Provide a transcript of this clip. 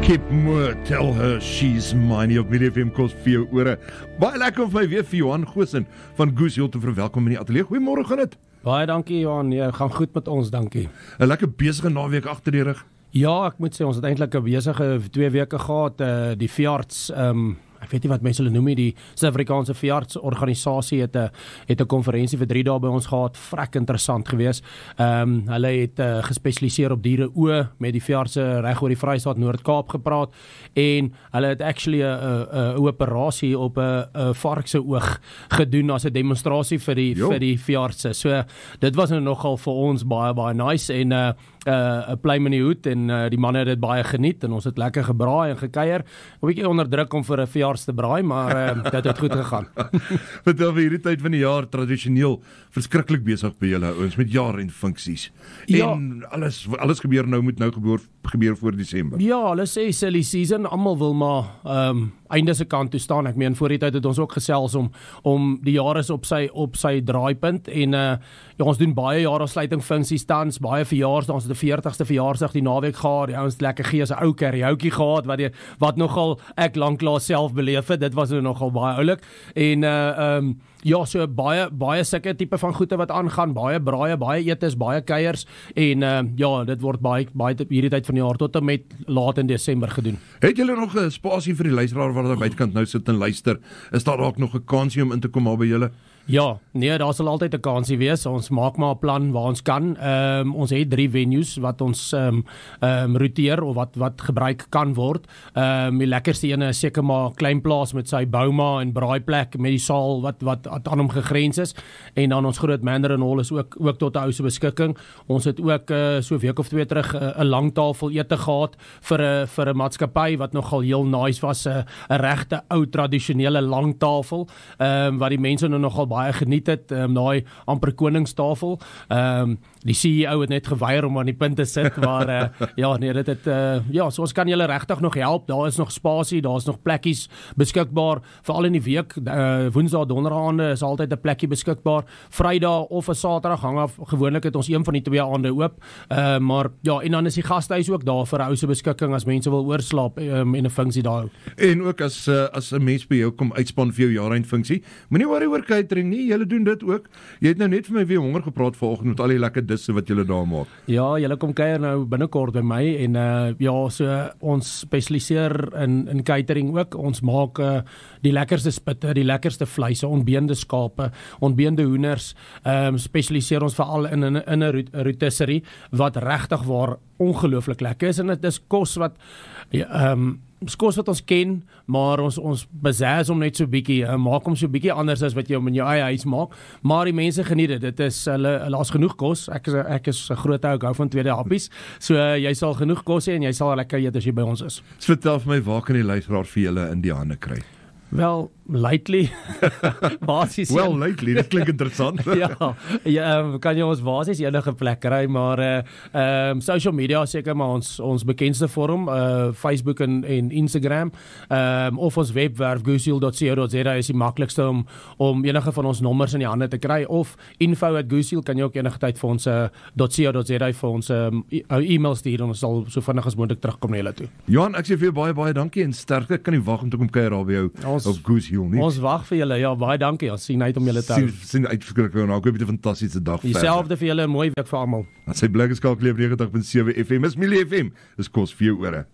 Kip Moore, tell her she's mine op Media FM kos vir jou ore. Baie lekker om my weer vir Johan Goosen van Goose Hill te verwelkom in die ateljee. Goeiemôre, gaan dit? Baie dankie Johan, ja, gaan goed met ons, dankie. 'n Lekker besige naweek agter die rug. Ja, ek moet sê, ons het eintlik 'n besige 2 weke gehad, die veearts, ek weet nie wat mense hulle noem nie, die Suid-Afrikaanse veeartsorganisasie het 'n konferensie vir 3 dae by ons gehad, vrek interessant geweest. Hulle het gespesialiseer op diere oë met die veeartse reg oor die Vrystaat Noord-Kaap gepraat en hulle het actually 'n operasie op 'n vark se oog gedoen as 'n demonstrasie vir die veeartse. So dit was nou nogal vir ons baie nice en 'n pluim in die hoed en die manne het dit baie geniet en ons het lekker gebraai en gekuier. 'n bietjie onder druk om vir 'n veearts te braai, maar dit het goed gegaan. Vertel vir hierdie tyd van die jaar tradisioneel verskriklik besig by julle ouens met jaar en funksies. Ja. En alles gebeur nou gebeur voor Desember. Ja, hulle sê silly season, almal wil maar einde se kant toe staan. Ek meen voor die tyd het ons ook gesels om die jaar is op sy draaipunt en ja, ons doen baie jaarafsluiting funksies tans, baie verjaarsdae, ons het 'n 40ste verjaarsdag die naweek gehad, die ouens het lekker gee as 'n ou karaoke gehad wat nogal ek lanklaas self beleef het. Dit was nogal baie oulik en ja, so baie sulke tipe van goede wat aangaan, baie braaie, baie etes, baie kuiers en ja, dit word baie hierdie tyd van die jaar tot en met laat in Desember gedoen. Het julle nog 'n spasie vir die luisteraar wat aan buitekant nou sit en luister? Is daar dalk nog 'n kansie om in te kom maar by julle? Ja, nee, daar sal altyd 'n kansie wees. Ons maak maar 'n plan waar ons kan. Ons het 3 venues wat ons roteer of wat gebruik kan word. Die lekkerste ene is seker maar klein plaas met sy bouma en braaiplek met die saal wat aan hom gegrens is. En dan ons groot Mandarin Hall is ook tot 'n ou se beskikking. Ons het ook so 'n week of 2 terug 'n langtafel ete gehad vir 'n maatskappy wat nogal heel nice was, 'n regte ou tradisionele langtafel wat die mense nou nogal baie geniet het, daai amper koningstafel. Die CEO het net geweier om aan die punt te sit, maar ja, nee, dit het ja, so ons kan julle regtig nog help. Daar is nog spasie, daar is nog plekkies beskikbaar, veral in die week. Woensdae, donderdae is altyd 'n plekkie beskikbaar. Vrydag of 'n Saterdag hang af. Gewoonlik het ons een van die 2 aande oop. Maar ja, en dan is die gastehuis ook daar vir 'n ou se beskikking as mense wil oorslaap en 'n funksie daar hou. En ook as 'n mens by jou kom uitspan vir jou jaareind-funksie, moenie worry oor catering nie, julle doen dit ook. Jy het nou net vir my weer honger gepraat vanoggend met al die lekker disse wat julle daar maak. Ja, julle kom kuier nou binnekort by my en ja, so ons spesialiseer in catering ook. Ons maak die lekkerste spitte, die lekkerste vleise, onbeende skape, onbeende hoenders, spesialiseer ons veral in 'n rotisserie wat regtig waar ongelooflik lekker is en dit is kos wat kos wat ons ken, maar ons bezaz om net so bietjie, maak hom so bietjie anders as wat jy hom in jou eie huis maak, maar die mense geniet dit. Dit is hulle as genoeg kos. Ek is 'n groot ou, ek hou van tweede happies. So jy sal genoeg kos hê en jy sal lekker eet as jy by ons is. Vertel vir my, waar kan die luisteraar vir julle in die hande kry? Wel, lately, basis. Well, lately, dit klink interessant. ja, kan jy ons basis enige plek kry, maar social media seker maar ons bekendste forum, Facebook en Instagram, of ons webwerf goosehill.co.za is die maklikste om enige van ons nommers in die hande te kry, of info@goosehill kan jy ook enige tyd vir ons .co.za vir ons e-mail stuur en ons sal so vinnig as moontlik terugkom na julle toe. Johan, ek sê vir jou baie baie dankie en sterkte. Ek kan nie wag om te kom kuier daar by jou op Goose Hill nie. Ons wag vir julle. Ja, baie dankie. Ons sien uit om julle te hou. Sien uit verskriklik en ek hoop jy 'n fantastiese dag verder. Dieselfde vir julle, 'n mooi week vir almal. Sy blik is skakel 90.7 FM, is Media FM. Dis kos vir jou ore.